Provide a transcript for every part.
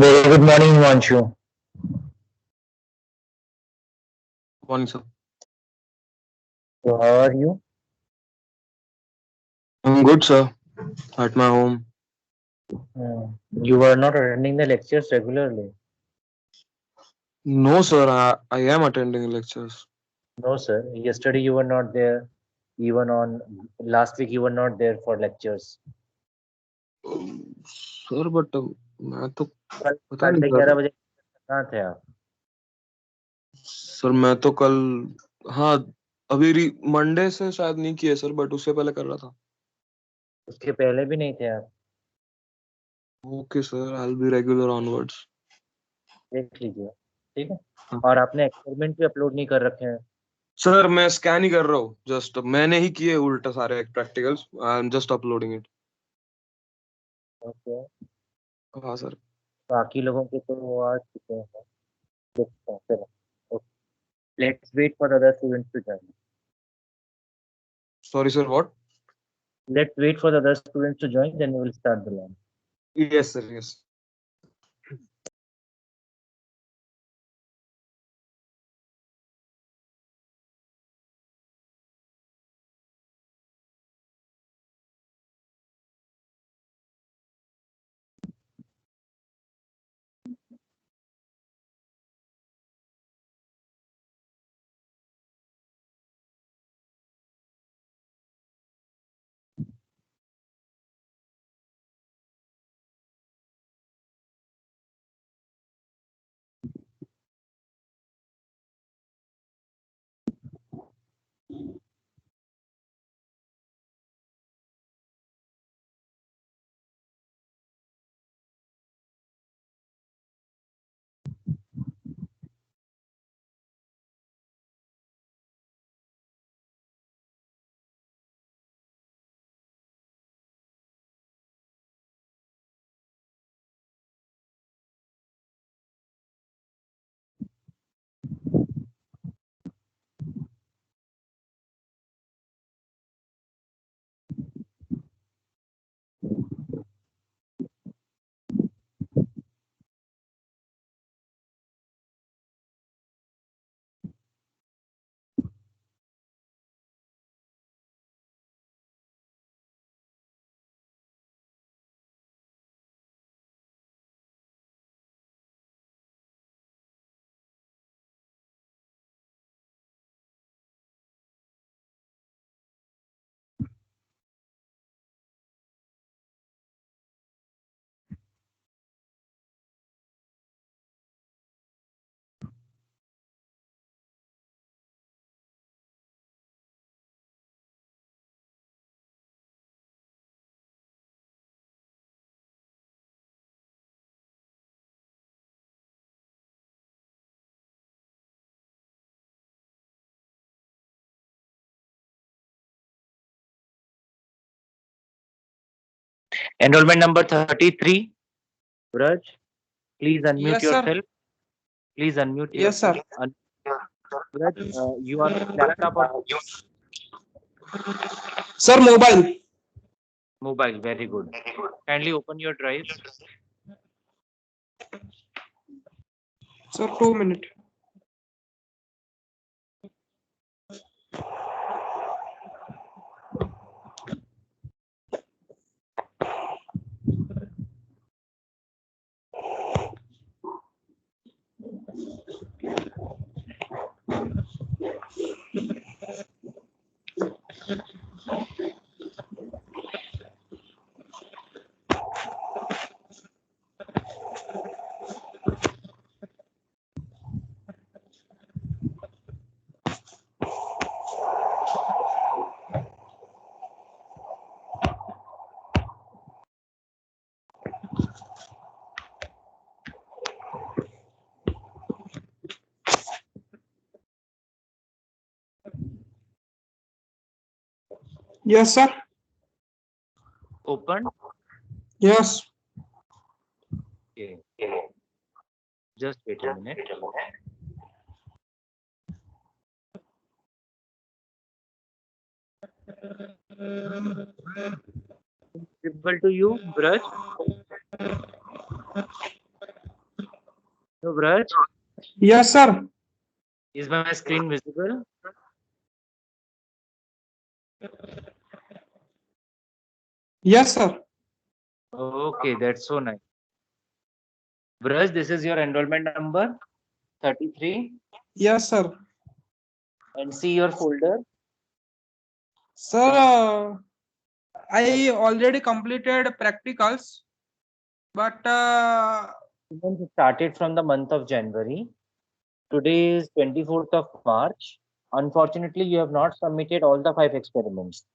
Very good morning, Himanshu. Morning, sir. So how are you? I'm good, sir. At my home. You are not attending the lectures regularly. No, sir. I am attending lectures. No, sir. Yesterday you were not there. Even on last week you were not there for lectures. Sir but मैं तो कल पता नहीं साढ़े sir. 11 बजे कहाँ थे आप? सर मैं तो कल, हाँ, अभी मंडे से शायद नहीं किए सर, बट उससे पहले कर रहा था. उसके पहले भी नहीं थे आप? Okay sir, I will be regular onwards. देख लीजिए, ठीक है। और आपने एक्सपेरिमेंट भी अपलोड नहीं कर रखे हैं। सर मैं स्कैन ही कर रहा हूँ, जस्ट मैंने ही किए उल्टा सारे practicals. I am just uploading it. Okay. हाँ सर. बाकी लोगों के तो वो आ चुके हैं। देखते हैं, चलो। Let's wait for other students to join. Sorry sir, what? Let's wait for the other students to join, then we will start the line. Yes sir, yes. Enrollment number 33. Braj, please unmute Yes, sir. yourself. Please unmute Yes, yourself. sir. Braj, you are on laptop or Sir, mobile. mobile? Very good. Kindly open your drive. Sir, 2 minutes. Yes, sir. Open. Yes. Okay. Just wait a minute. Visible to you, Braj? So, Braj, Yes, sir. is my screen visible? Yes, sir. Okay, that's so nice. Braj, this is your enrollment number 33, Yes, sir. and see your folder. Sir, I already completed practicals, but Students started from the month of January. Today is 24th of March. Unfortunately, you have not submitted all the 5 experiments.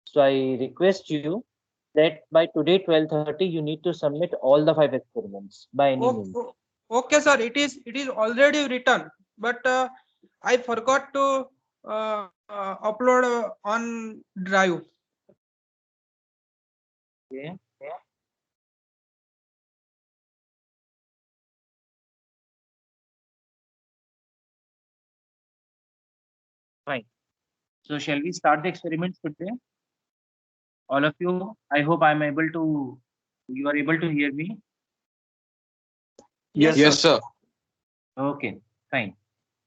So I request you that by today 12:30 you need to submit all the 5 experiments by any means. okay, sir. It is already written, but I forgot to upload on Drive. Okay. Fine. So shall we start the experiments today? All of you, I hope I'm able to, you are able to hear me. Yes, Yes, sir. Okay, fine.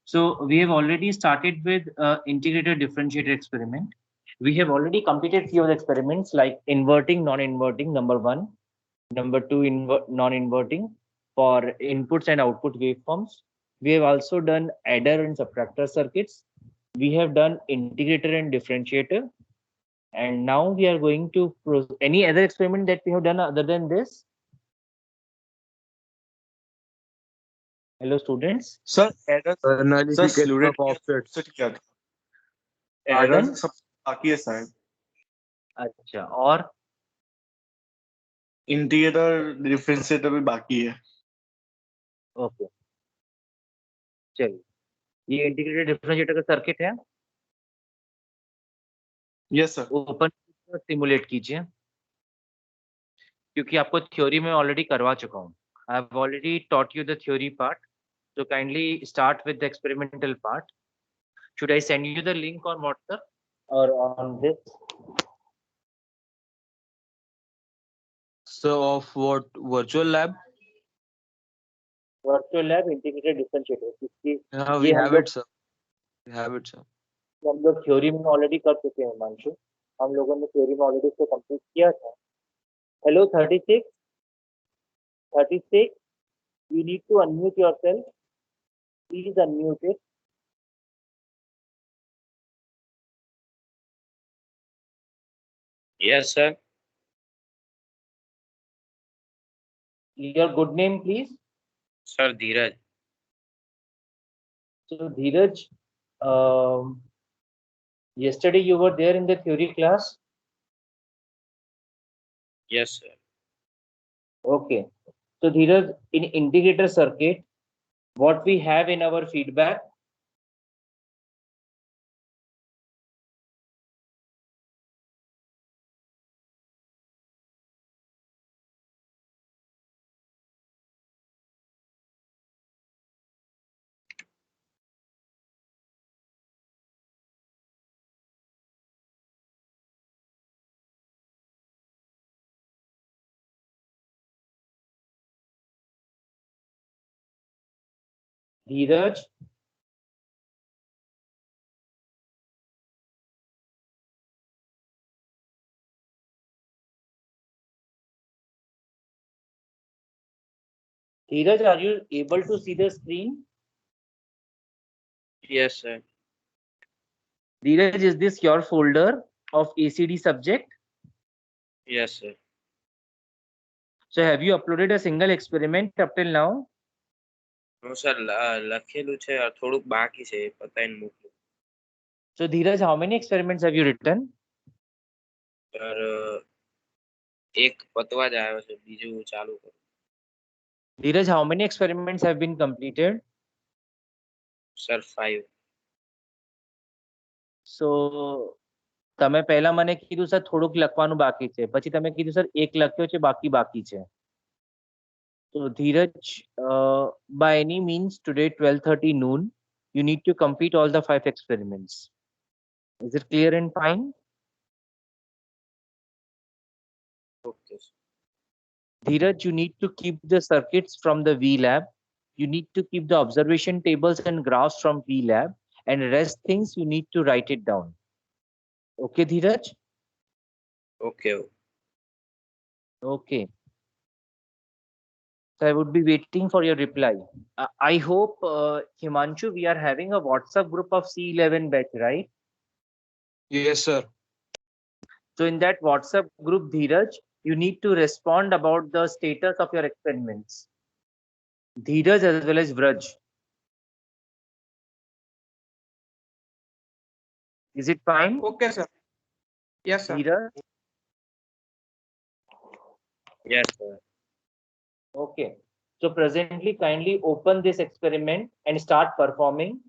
So we have already started with integrated differentiator experiment. We have already completed few of the experiments like inverting, non-inverting, number 1. Number 2, non-inverting for inputs and output waveforms. We have also done adder and subtractor circuits. We have done integrator and differentiator. And now we are going to any other experiment that we have done other than this? Hello, students. Sir error Analysis sir calculus student of offsets. Set किया था Pardon? Error सब बाकी है शायद अच्छा, और integrator differentiator भी बाकी है ओके, चलिए ये इंटीग्रेटेड डिफरेंशिएटर का सर्किट है. यस सर ओपन सिमुलेट कीजिए क्योंकि आपको थ्योरी में ऑलरेडी करवा चुका हूँ. I have already taught you the theory part. So kindly start with the experimental part. Should I send you the link on WhatsApp or on this? So of what virtual lab? Virtual lab integrated differentiator. इसकी Yeah, ये we हम have लोग it, sir. We have it, sir. हम लोग theory में already कर चुके हैं हिमांशु. हम लोगों ने थ्योरी में ऑलरेडी इसको कंप्लीट किया था. Hello 36 you need to unmute yourself. Please unmute it. Yes, sir. Your good name, please. Sir, Dheeraj. So Dheeraj, yesterday you were there in the theory class. Yes, sir. Okay. So Dheeraj, in integrator circuit, what we have in our feedback, Dheeraj, Dheeraj, are you able to see the screen? Yes, sir. Dheeraj, is this your folder of ACD subject? Yes, sir. So have you uploaded a single experiment up till now? હું sir લખેલું છે થોડુંક બાકી છે એ પતાઈને મોકલું. So Dheeraj, how many experiments have you written? Sir એક પતવા જ આવ્યો છે બીજું ચાલુ કરું. Dheeraj, how many experiments have been completed? Sir 5. So તમે પહેલા મને કીધું સર થોડુંક લખવાનું બાકી છે, પછી તમે કીધું સર એક લખ્યો છે બાકી બાકી છે. So Dheeraj, by any means today 12:30 noon you need to complete all the 5 experiments. Is it clear and fine? Okay. Dheeraj, you need to keep the circuits from the V lab. you need to keep the observation tables and graphs from PLab, and rest things you need to write it down. Okay, Dheeraj? Okay. Okay. So I would be waiting for your reply. I hope, Himanshu, we are having a WhatsApp group of C11 batch, right? Yes, sir. So in that WhatsApp group, Dheeraj, you need to respond about the status of your experiments. Dheeraj as well as Vraj. Is it fine? Okay, sir. Yes, sir. Dheeraj? Yes, sir. Okay. So presently, kindly open this experiment and start performing.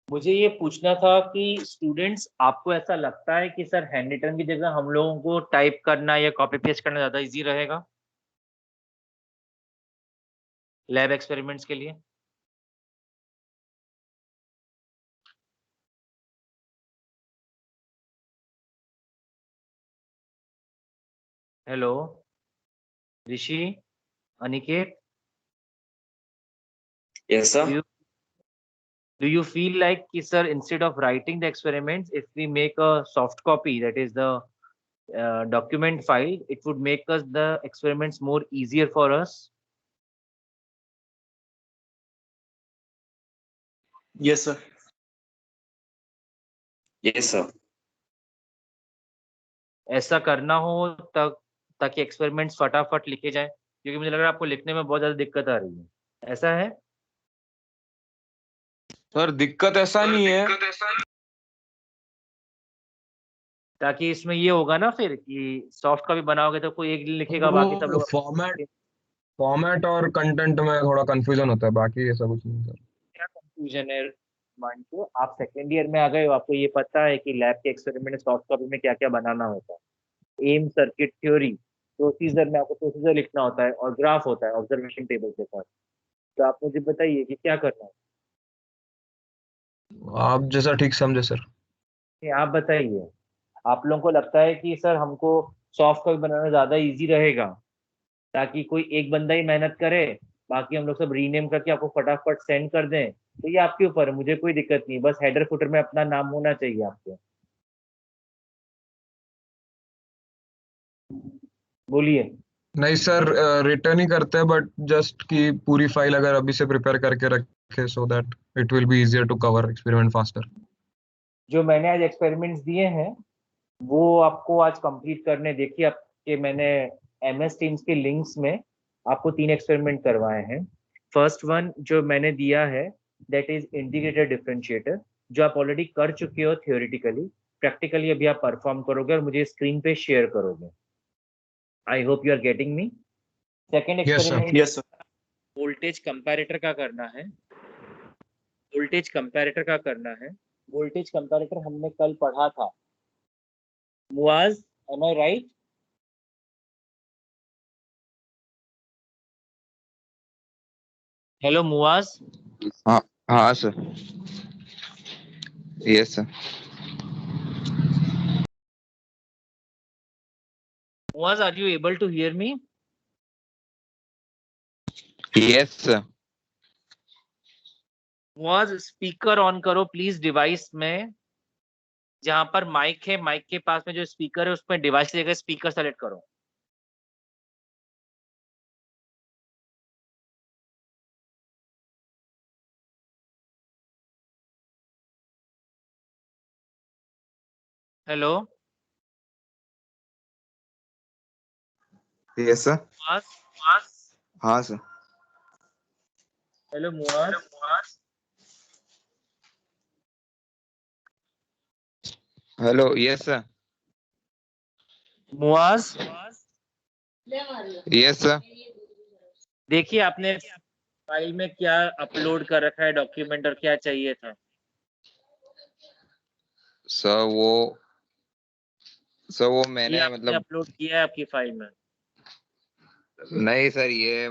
मुझे ये पूछना था कि students, आपको ऐसा लगता है कि सर हैंड रिटन की जगह हम लोगों को टाइप करना या कॉपी पेस्ट करना ज्यादा इजी रहेगा लैब एक्सपेरिमेंट्स के लिए? Hello Rishi, Aniket, Yes, do sir. you, do you feel like कि sir, instead of writing the experiments, if we make a soft copy, that is the document file, it would make us the experiments more easier for us? Yes, sir. Yes, sir. ऐसा करना हो तक ताकि experiments फटाफट लिखे जाए, क्योंकि मुझे लग रहा है आपको लिखने में बहुत ज्यादा दिक्कत आ रही है, ऐसा है? सर दिक्कत ऐसा नहीं है। ताकि इसमें ये होगा ना फिर कि सॉफ्ट कॉपी बनाओगे तो कोई एक लिखेगा, बाकी सब लोग फॉर्मेट और कंटेंट में थोड़ा कंफ्यूजन होता है, बाकी ऐसा कुछ नहीं सर। क्या कंफ्यूजन है मानतो? आप सेकेंड ईयर में आ गए हो, आपको ये पता है कि लैब के एक्सपेरिमेंट सॉफ्ट कॉपी में क्या क्या बनाना होता है। एम, सर्किट थ्योरी, प्रोसीजर में आपको प्रोसीजर लिखना होता है और ग्राफ होता है ऑब्जर्वेशन टेबल के साथ। तो आप मुझे बताइए कि क्या करना है। आप जैसा ठीक समझे सर। ये आप बताइए, आप लोगों को लगता है कि सर हमको सॉफ्ट कॉपी बनाना ज्यादा इजी रहेगा ताकि कोई एक बंदा ही मेहनत करे, बाकी हम लोग सब रीनेम करके आपको फटाफट सेंड कर दें? तो ये आपके ऊपर है, मुझे कोई दिक्कत नहीं, बस हेडर फुटर में अपना नाम होना चाहिए आपके। बोलिए। नहीं सर, रिटर्न ही करते हैं, बट जस्ट कि पूरी फाइल अगर अभी से प्रिपेयर करके रखे so that it will be easier to cover experiment faster. जो मैंने आज एक्सपेरिमेंट्स दिए हैं वो आपको आज कंप्लीट करने, देखिए आपके मैंने MS टीम्स के लिंक्स में आपको 3 एक्सपेरिमेंट करवाए हैं। फर्स्ट वन जो मैंने दिया है दैट इज इंटीग्रेटेड डिफरेंशिएटर, जो आप ऑलरेडी कर चुके हो थियोरेटिकली। प्रैक्टिकली अभी आप परफॉर्म करोगे और मुझे स्क्रीन पे शेयर करोगे। I hope you are getting me. Second Yes, sir. Experiment Yes, sir. Voltage comparator का करना है। वोल्टेज कंपैरेटर का करना है। वोल्टेज कंपैरेटर हमने कल पढ़ा था। Muaz, am I right? Hello Muaz. हाँ sir. Yes sir. Muaz, are you able to hear me? Yes sir. Muaz, speaker on करो प्लीज डिवाइस में। जहां पर माइक है, माइक के पास में जो स्पीकर है उसमें डिवाइस की जगह स्पीकर सेलेक्ट करो। Hello yes sir. मुआज। हाँ sir. Hello Muaz. Hello yes sir. Muaz, yes sir. देखिए आपने फाइल में क्या अपलोड कर रखा है डॉक्यूमेंट और क्या चाहिए था। सर वो ये मैंने आपने मतलब अपलोड किया है आपकी फाइल में। नहीं सर, ये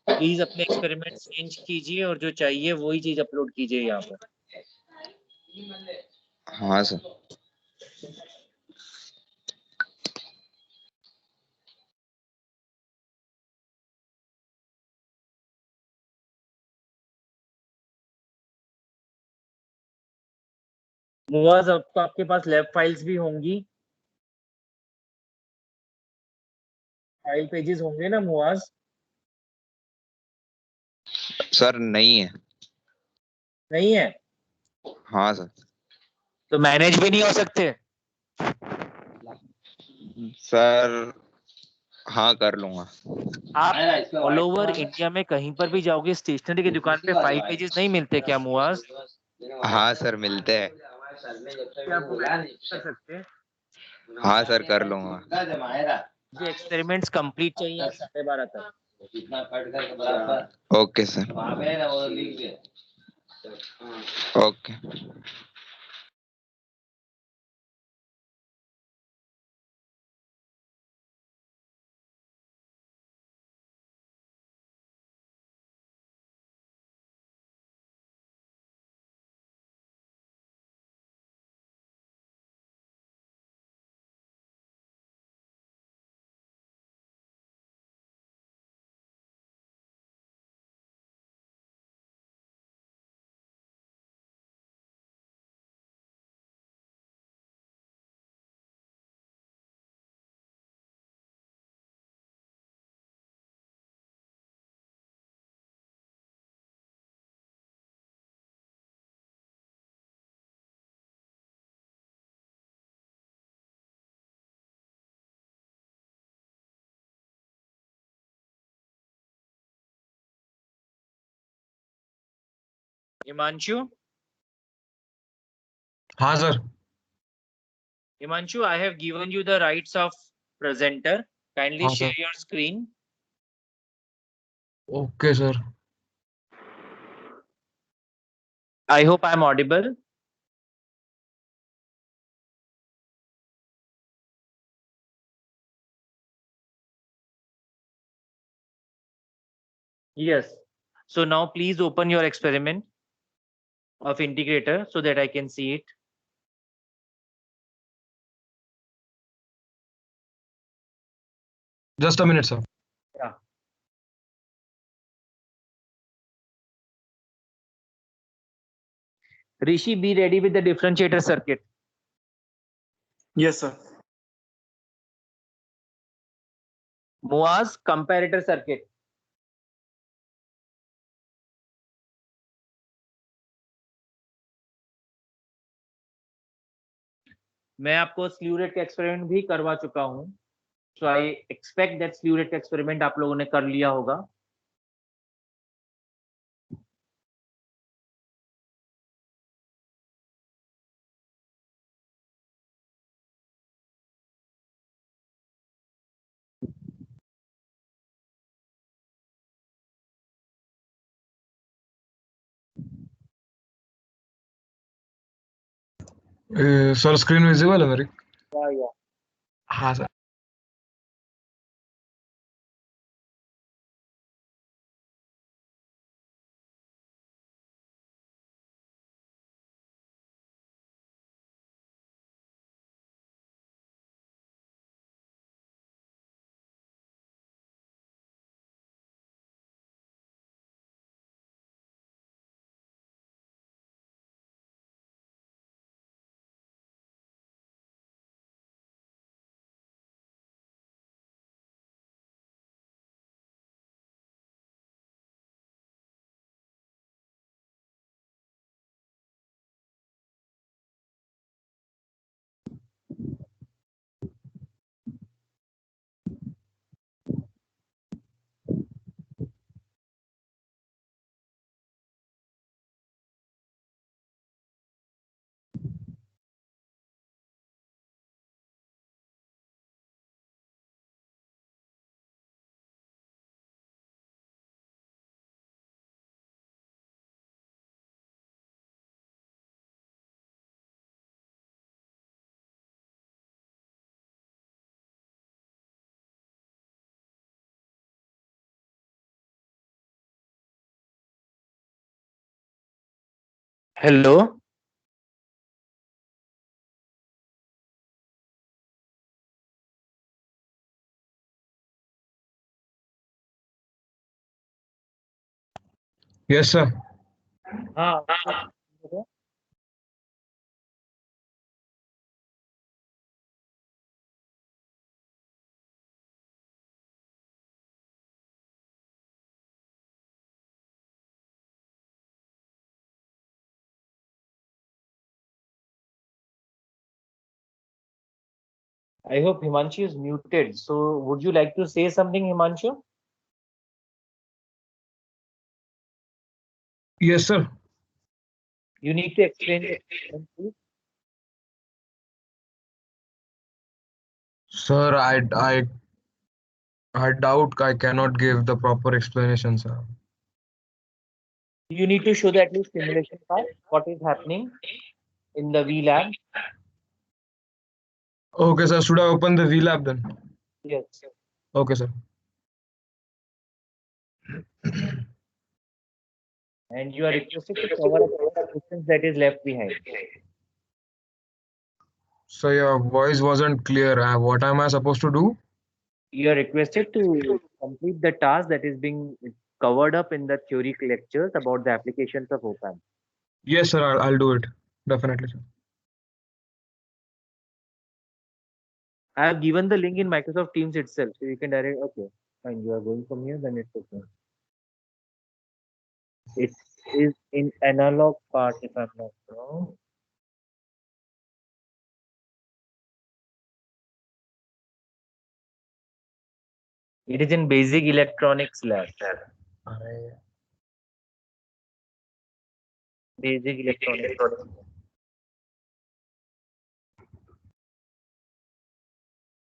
प्लीज अपने एक्सपेरिमेंट चेंज कीजिए और जो चाहिए वही चीज अपलोड कीजिए यहाँ पर। हाँ सर। मुआज, अब तो आपके पास लैब फाइल्स भी होंगी, फाइल पेजेस होंगे ना मुआज? सर नहीं है। नहीं है हाँ सर। तो मैनेज भी नहीं हो सकते। सर हाँ कर लूंगा। आप ऑल ओवर इंडिया में कहीं पर भी जाओगे, स्टेशनरी की दुकान पे फाइल पेजेस नहीं मिलते क्या मुआज? हाँ सर मिलते हैं। क्या आपको मैनेज कर सकते हैं? हाँ सर कर लूंगा। मुझे एक्सपेरिमेंट्स कंप्लीट चाहिए 12:30 तक। Okay sir. ओके। हिमांशु, हाँ sir. Himanshu, I have given you the rights of presenter. Kindly हाँ share sir. your screen. Okay sir. I hope I am audible. Yes. So now please open your experiment of integrator so that I can see it. Just a minute sir. Yeah. Rishi, be ready with the differentiator circuit. Yes, sir. Muaz, comparator circuit. मैं आपको sleeve rate का experiment भी करवा चुका हूँ, so I expect that sleeve rate का experiment आप लोगों ने कर लिया होगा। सर स्क्रीन विजिबल है मेरी? या हाँ सर। Hello. Yes, sir. हाँ. I hope Himanshu is muted. So would you like to say something, Himanshu? Yes, sir. You need to explain the experiment, please. Sir, I doubt I cannot give the proper explanation, sir. You need to show the at least simulation part. What is happening in the VLab? Okay, sir. Should I open the VLab then? Yes. Okay, sir. And you are requested to cover up all the questions that is left behind. So your voice wasn't clear. What am I supposed to do? You are requested to complete the task that is being covered up in the theory lectures about the applications of OPAM. Yes, sir. I'll do it. Definitely, sir. I have given the link in Microsoft Teams itself, so you can direct. Okay, fine. You are going from here, then it's okay. It is in analog part, if I'm not wrong. It is in basic electronics lab. Basic electronics.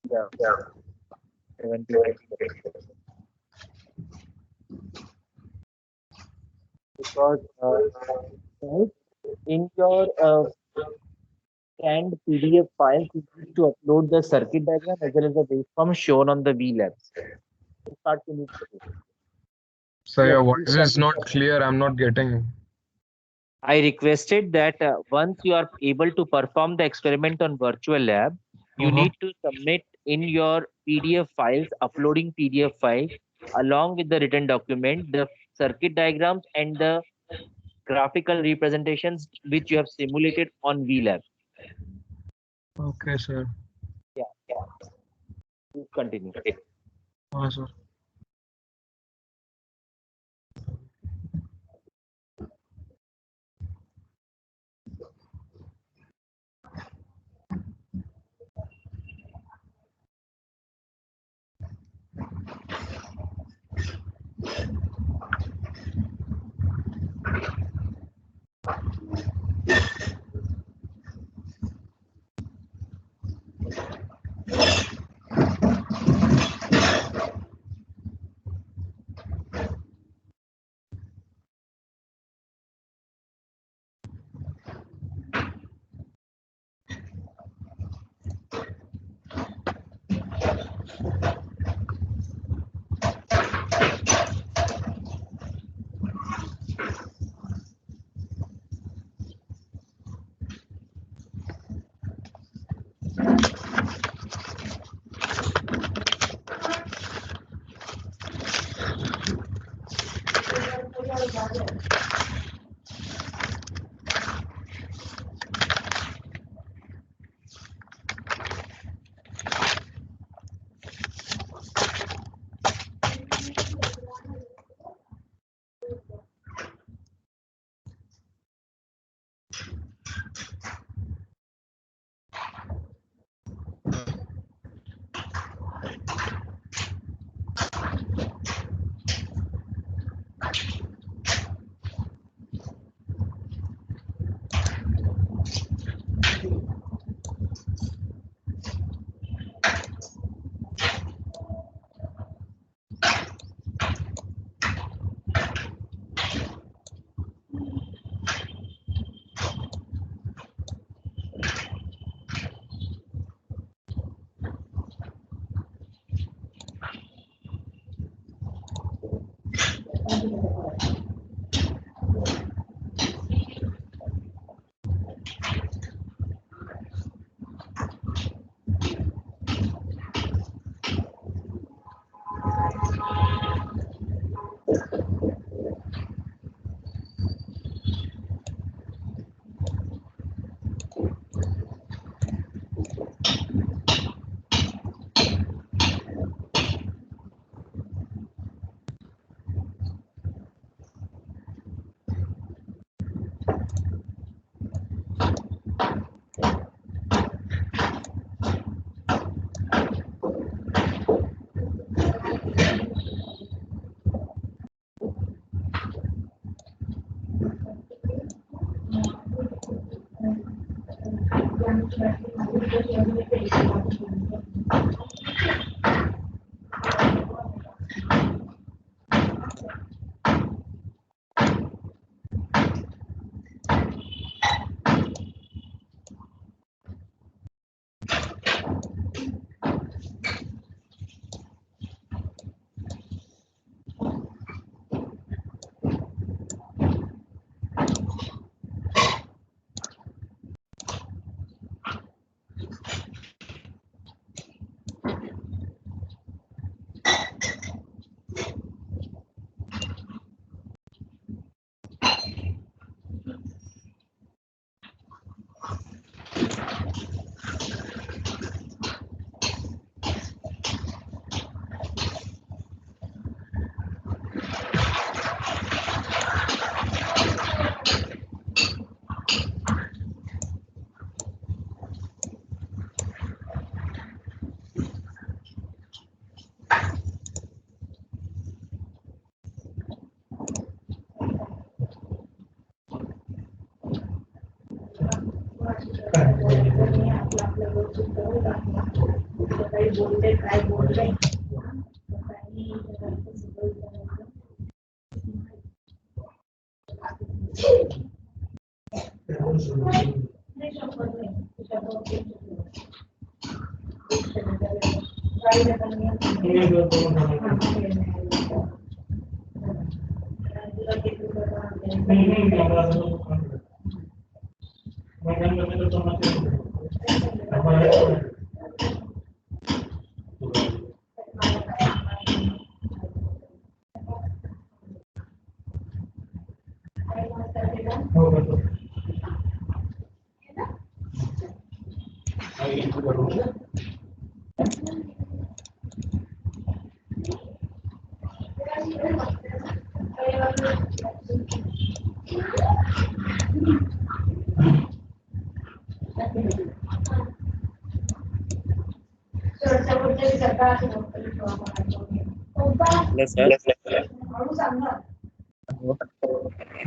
Yeah. 78. Because right, in your scanned PDF files, you need to upload the circuit diagram as well as the waveform shown on the VLabs. This part you need to do. So Yes, your please voice is continue. not clear. I'm not getting. I requested that once you are able to perform the experiment on virtual lab, you need to submit in your PDF files, uploading PDF file along with the written document, the circuit diagrams and the graphical representations which you have simulated on VLab. Okay, sir. Yeah. Please continue. Sir. Hello sir.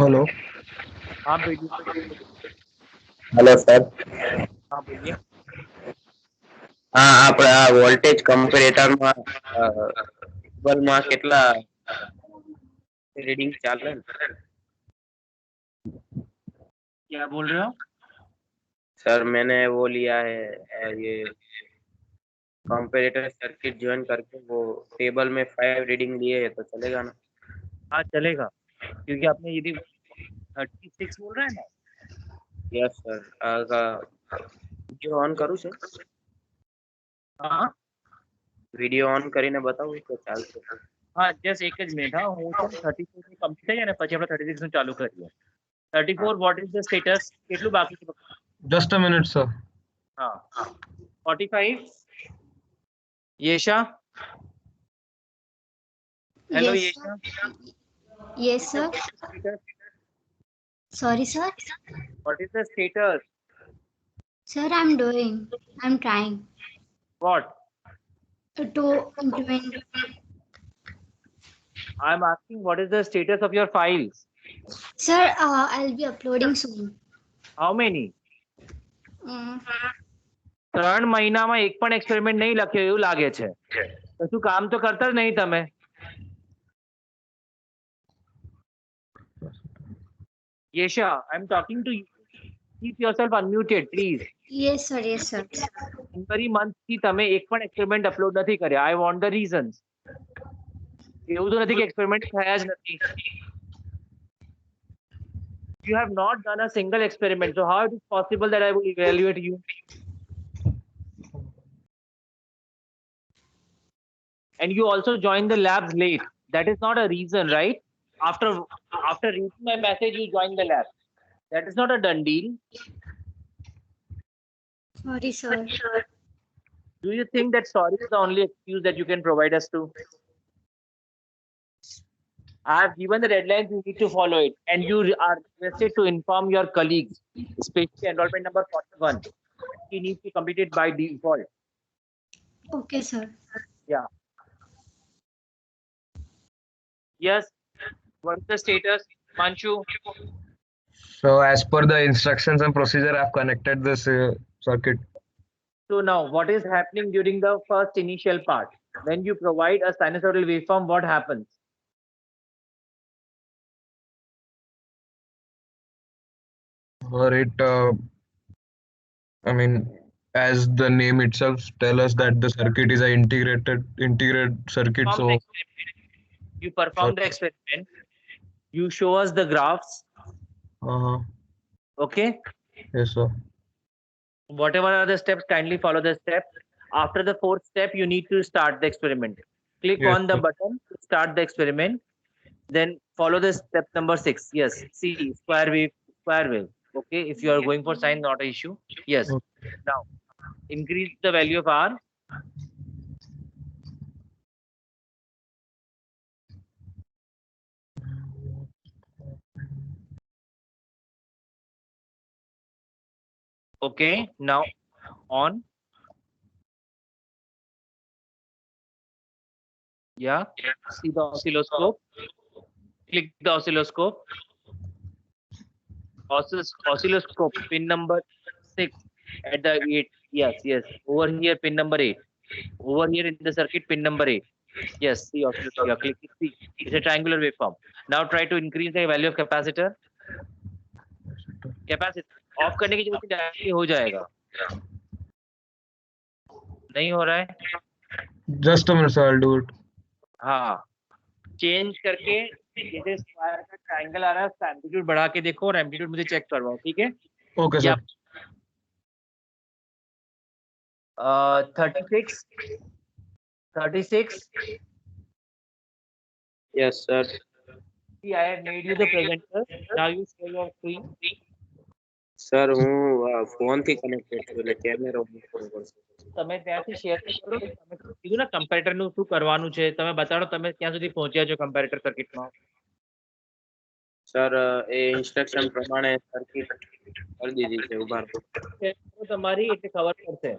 Hello हाँ बेटी, hello sir. हाँ बोलिए। હા આપણા voltage કમ્પેરેટરમાં ટેબલમાં કેટલા reading ચાલે? क्या बोल रहे हो? सर मैंने वो लिया है ये कंपैरेटर सर्किट ज्वाइन करके वो टेबल में 5 रीडिंग लिए है तो चलेगा ना? हाँ चलेगा, क्योंकि आपने यदि 36 बोल रहे हैं ना। Yes sir. वीडियो ऑन करूँ सर? हाँ वीडियो ऑन કરીને બતાવું તો ચાલશે? હા જસ્ટ એક જ મિનિટ. હા હું છે 34 ની કમ્પ્લીટ થઈ જાય ને પછી આપણે 36 નું ચાલુ કરીએ. 34 વોટ ઇઝ ધ સ્ટેટસ? કેટલું બાકી છે? Just a minute, sir. હા 45 Yesha. Hello Yes, Yesha. Yes, sir. Sorry, sir. What is the status? Sir, I'm trying What? to implement. I'm asking what is the status of your files? Sir, I'll be uploading soon. How many? Mm, 3 મહિનામાં એક પણ experiment નહીં લખ્યો એવું લાગે છે. કશું કામ તો કરતા જ નહીં તમે. Yesha, I'm talking to you. Keep yourself unmuted, please. yes, sir. Yes, sir. January month થી તમે એક પણ એક્સપેરિમેન્ટ અપલોડ નથી કર્યા. I want the reasons. એવું તો નથી કે એક્સપેરિમેન્ટ થયા જ નથી. You have not done a single experiment, so how it is possible that I will evaluate you? And you also joined the labs late. That is not a reason, right? After reading my message, you joined the lab. That is not a done deal. Sorry, sir. Do you think that sorry is the only excuse that you can provide us to? I have given the deadlines, you need to follow it. And you are requested to inform your colleagues, especially enrollment number 41. He needs to complete it by default. Okay, sir. Yeah. Yes. What is the status, Manshu? So as per the instructions and procedure, I've connected this circuit. So now what is happening during the first initial part? When you provide a sinusoidal waveform, what happens? Or it, I mean, as the name itself tell us that the circuit is a integrated circuit. Perform the So experiment. You perform the experiment. You show us the graphs. Okay. yes, sir. Whatever are the steps, kindly follow the steps. After the fourth step, you need to start the experiment. Click Yes, on the sir. button to start the experiment. Then follow the step number 6. Yes. See, square wave. Okay. If you are going for sine, not an issue. Yes. Okay. Now, increase the value of R. Okay. Now, on. Yeah. See the oscilloscope. Click the oscilloscope. Oscilloscope pin number 6 at the 8. Yes. Over here, pin number 8. Over here in the circuit, pin number 8. Yes, see oscilloscope. Yeah, click. See, it's a triangular waveform. Now try to increase the value of capacitor. Capacitor of करने की जरूरत नहीं, directly हो जाएगा. नहीं हो रहा है. Just a minute, sir. I'll do it. हाँ, चेंज करके जैसे स्क्वायर का ट्रायंगल आ रहा है, उसका एम्पलीट्यूड बढ़ा के देखो और एम्पलीट्यूड मुझे चेक करवाओ. ठीक है. Okay, sir. 36. Yes, sir. See, I have made you the presenter. Now you show your screen. Sir હું ફોનથી કનેક્ટેડ છું એટલે કેમેરો તમે ત્યાંથી શેર કરો. તમે કીધું ને કમ્પેરેટર નું શું કરવાનું છે, તમે બતાડો તમે ક્યાં સુધી પહોંચ્યા છો કમ્પેરેટર સર્કિટમાં. સર એ ઇન્સ્ટ્રક્શન પ્રમાણે સર્કિટ કરી દીધી છે. ઉભા તમારી એટલે ખબર પડશે.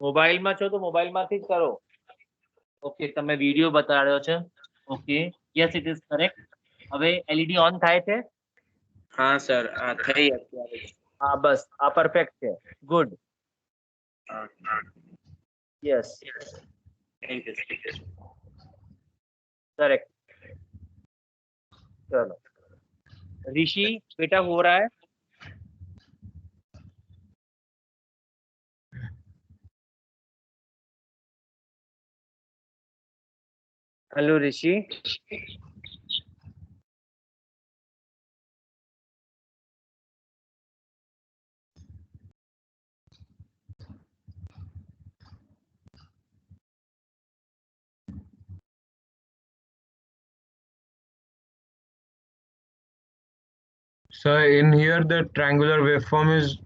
મોબાઈલમાં છો તો મોબાઈલમાંથી જ કરો. ઓકે, તમે વિડિયો બતાડ્યો છે. Okay, yes it is correct. હવે એલઈડી ઓન થાય છે. હા સર, આ થઈ અત્યારે. હા બસ, આ પરફેક્ટ છે. Good. Yes, thank you. Correct. चलो ऋषि बेटा हो रहा है. Hello Rishi. So in here, the triangular waveform is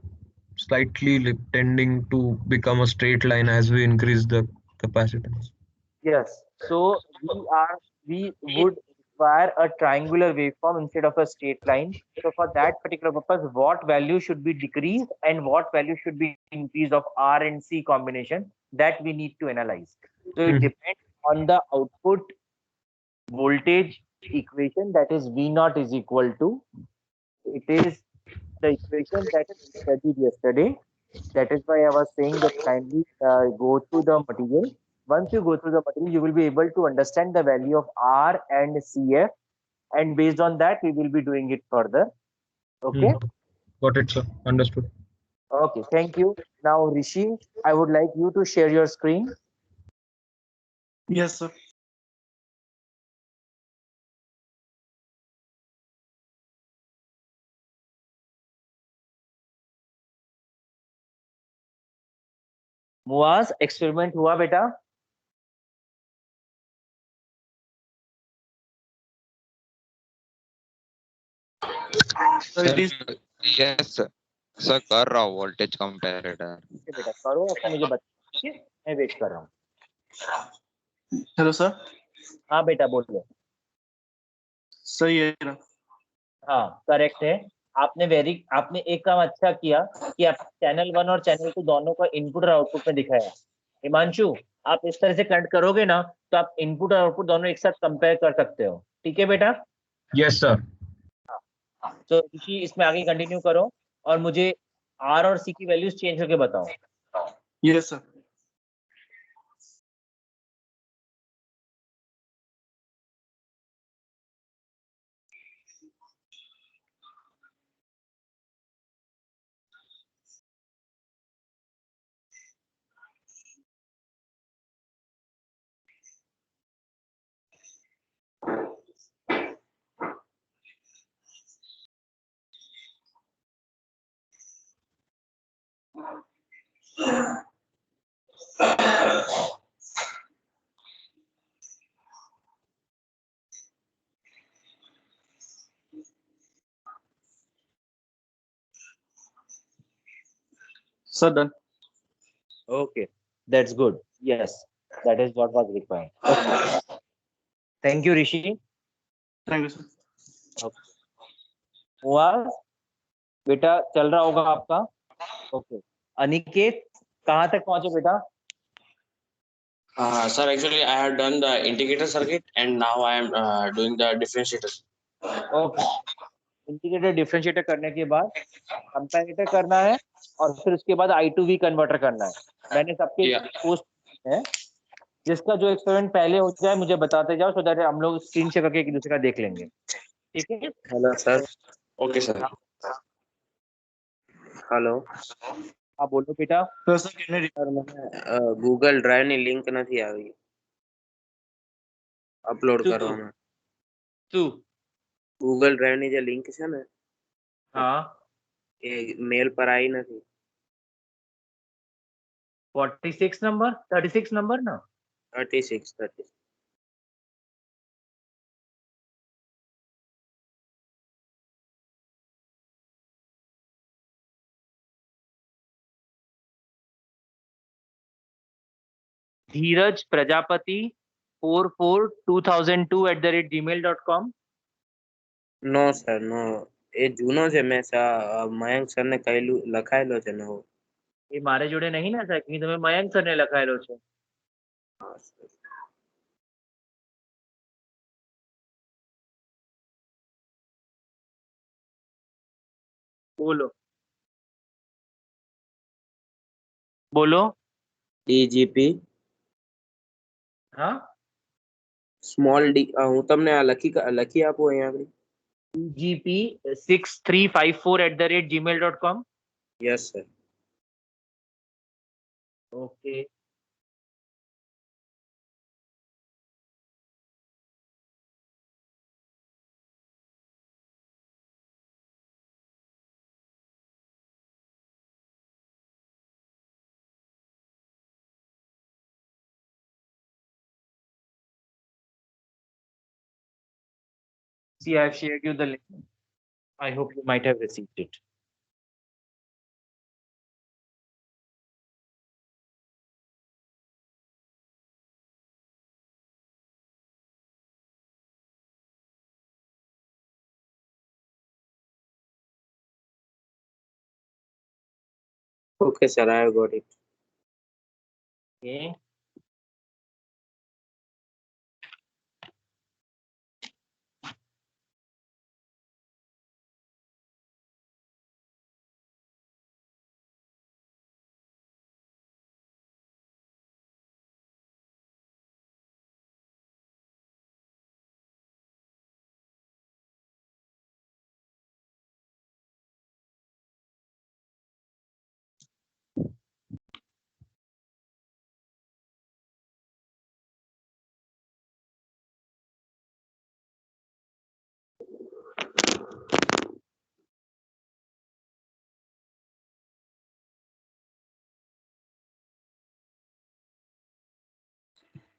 slightly tending to become a straight line as we increase the capacitance. Yes. So we would require a triangular waveform instead of a straight line. So for that particular purpose, what value should be decreased and what value should be increased of R and C combination, that we need to analyze. So it depends on the output voltage equation, that is V naught is equal to, it is the equation that we studied yesterday. That is why I was saying that kindly go through the material. Once you go through the material, you will be able to understand the value of R and CF, and based on that, we will be doing it further. Okay. Got it, sir. Understood. Okay, thank you. Now, Rishi, I would like you to share your screen. Yes, sir. Muaz, experiment हुआ बेटा? So it is Yes, sir. Sir कर रहा हूँ voltage comparator. बेटा करो, आपको मुझे बताओ. ठीक है, मैं वेट कर रहा हूँ. hello, sir. हाँ बेटा बोलिए. सही है ना? हाँ करेक्ट है. आपने एक काम अच्छा किया कि आप चैनल 1 और चैनल 2 दोनों का इनपुट और आउटपुट में दिखाया. हिमांशु, आप इस तरह से कनेक्ट करोगे ना तो आप इनपुट और आउटपुट दोनों एक साथ कंपेयर कर सकते हो. ठीक है बेटा. Yes, sir. तो ऋषि इसमें आगे कंटिन्यू करो और मुझे आर और सी की वैल्यूज चेंज करके बताओ. Yes, sir. Sir, done. Okay, that's good. Yes, that is what was required. Okay. Thank you, Rishi. Thank you, sir. हुआ बेटा, चल रहा होगा आपका. ओके. अनिकेत, कहाँ तक पहुंचे बेटा? Sir, actually, I have done the integrator circuit and now I am doing the differentiator. Okay. Integrated differentiator करने के बाद कंपैरेटर करना है और फिर उसके बाद I2V कन्वर्टर करना है. मैंने सबके Yeah. पोस्ट है. जिसका जो एक्सपेरिमेंट पहले हो जाए मुझे बताते जाओ, सो दैट हम लोग स्क्रीन शेयर करके एक दूसरे का देख लेंगे. ठीक है? Hello sir. Okay, sir. Hello आप बोलो बेटा. So, sir, can I sir મને ગૂગલ ડ્રાઈવ ની લિંક નથી આવી અપલોડ શું? કરવાનો. શું? ગૂગલ ડ્રાઈવ ની જે લિંક છે ને हाँ, એ મેલ પર આવી નથી. 46 नंबर, 36 नंबर ना. 36. धीरज प्रजापति 442002 @gmail.com. નો સર, નો. એ જૂનો છે. મેં મયંક સર ને કહેલું, લખાયેલો છે નવો. એ મારે જોડે નહીં ને સાહેબ, કે તમે મયંક સર ને લખાયેલો છે. હા, સર. बोलो बोलो. DGP हाँ, સ્મોલ ડી. હું તમને આ લખી આપું અહીંયા આગળ. gp6354 @gmail.com. Yes sir. Okay. See, I have shared you the link. I hope you might have received it. Okay sir, I have got it. Okay.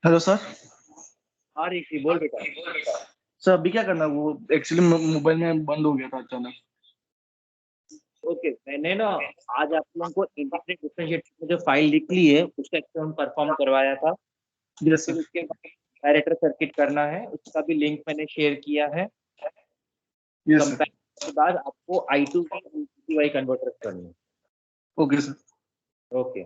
Hello, sir. हाँ ऋषि, बोल बेटा. सर अभी क्या करना है? वो एक्चुअली मोबाइल में बंद हो गया था अचानक. ओके. मैंने ना आज आप लोगों को इंटीग्रेटेड डिफरेंशिएटर में जो फाइल लिख ली है उसका एक्सपेरिमेंट परफॉर्म करवाया था. यस फिर सर. उसके बाद डायरेक्टर सर्किट करना है, उसका भी लिंक मैंने शेयर किया है. Yes sir. कंपैरिजन के बाद आपको I2V कन्वर्टर करनी है. Okay sir. Okay.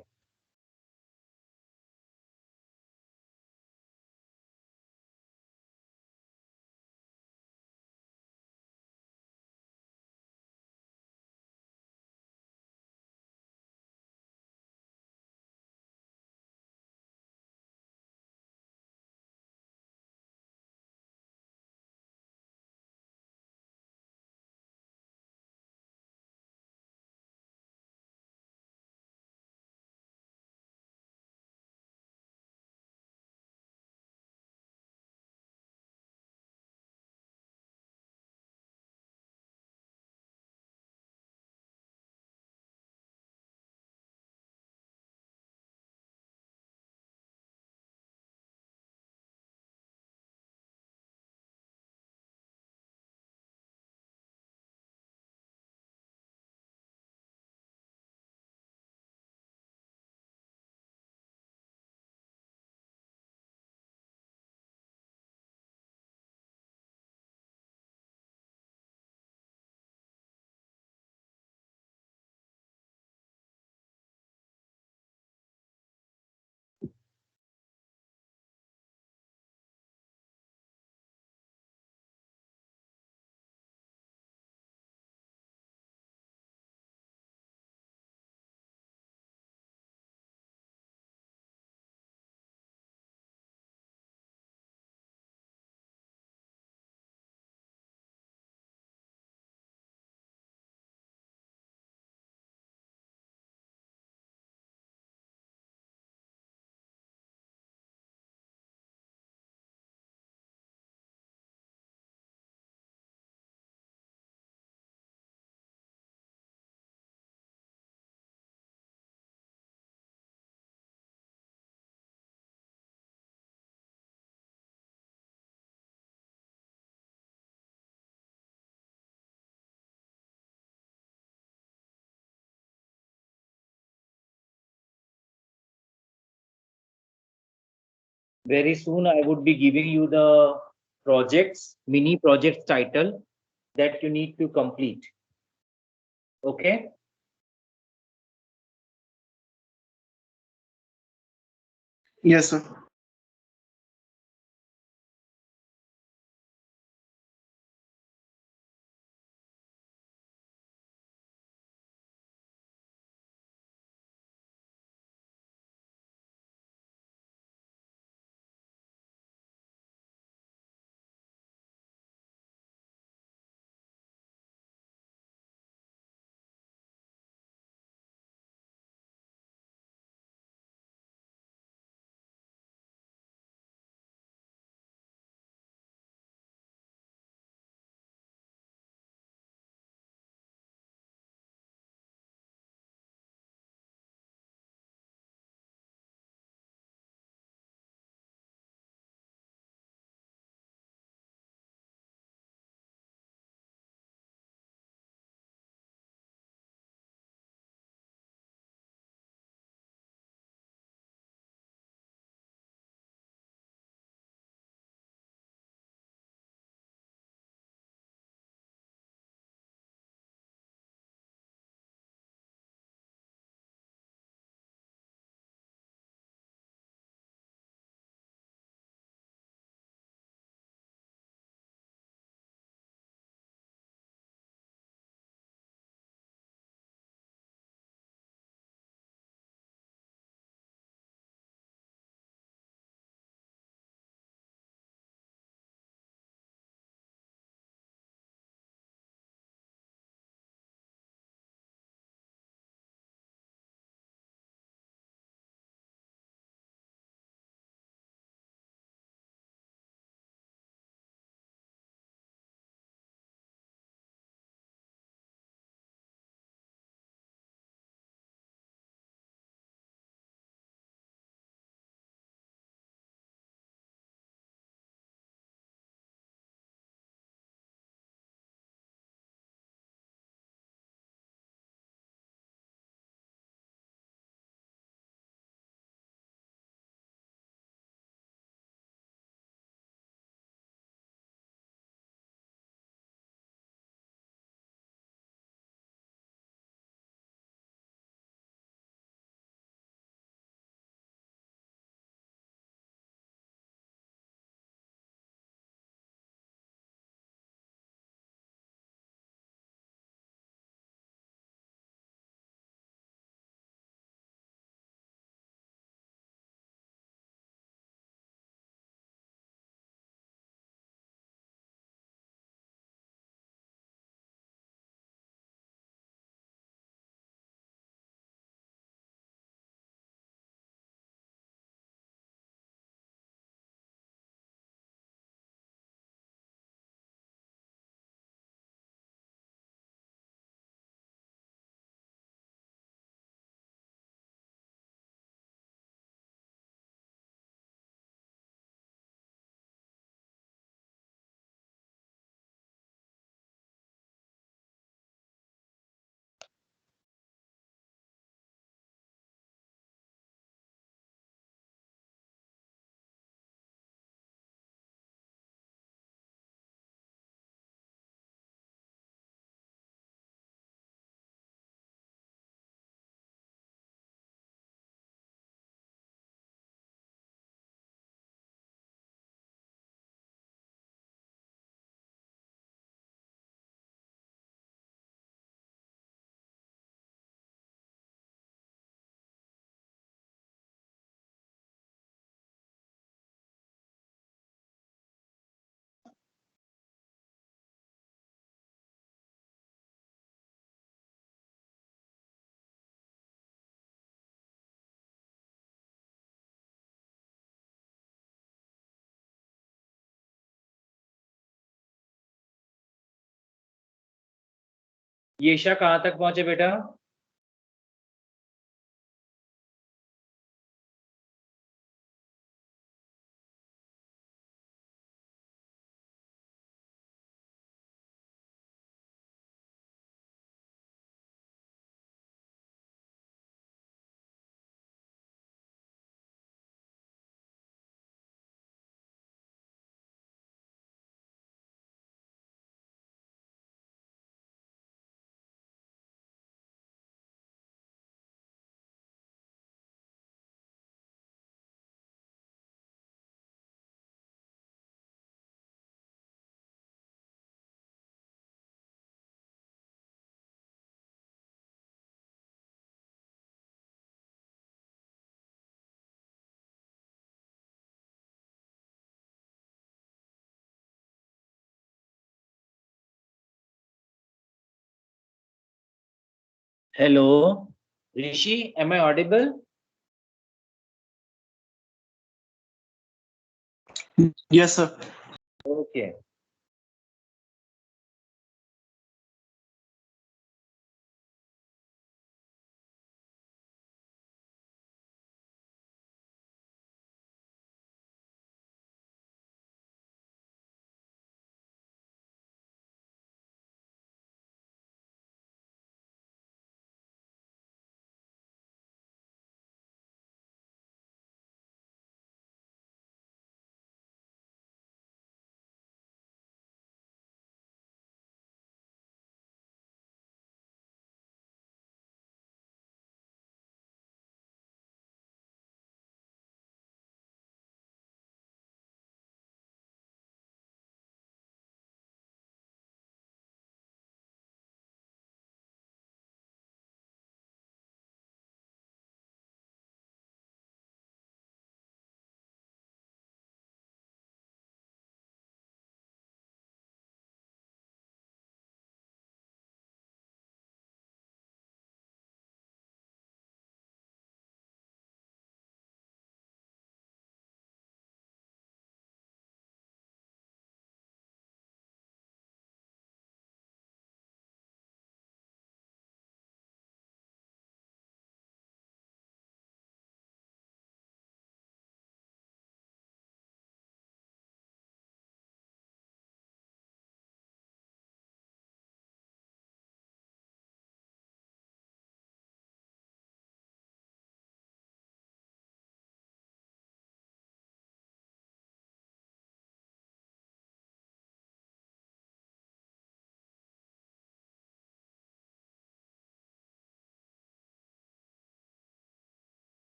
Very soon I would be giving you the mini projects title that you need to complete. Okay. Yes, sir. येशा कहाँ तक पहुंचे बेटा? Hello, Rishi, am I audible? Yes, sir. Okay.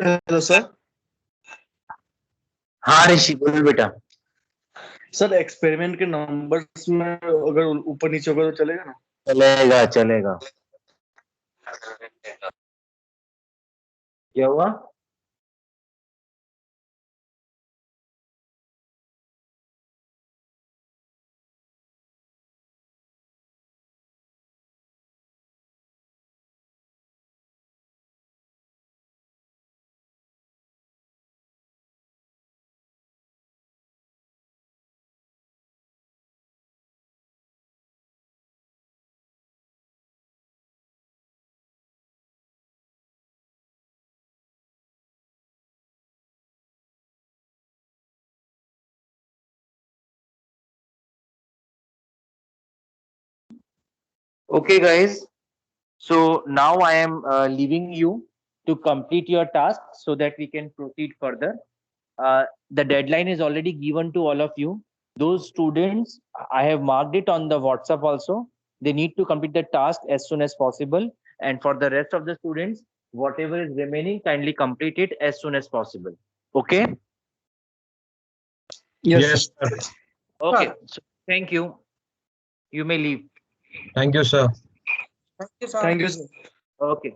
Hello sir. हाँ ऋषि बोल बेटा। Sir experiment के numbers में अगर ऊपर नीचे होगा तो चलेगा ना? चलेगा चलेगा। क्या हुआ? Okay, guys. So now I am leaving you to complete your task so that we can proceed further. The deadline is already given to all of you. Those students, I have marked it on the WhatsApp also. They need to complete the task as soon as possible. And for the rest of the students, whatever is remaining, kindly complete it as soon as possible. Okay? Yes, sir. Okay. So thank you. You may leave. Thank you, sir. Thank you, sir. Thank you, sir. Okay.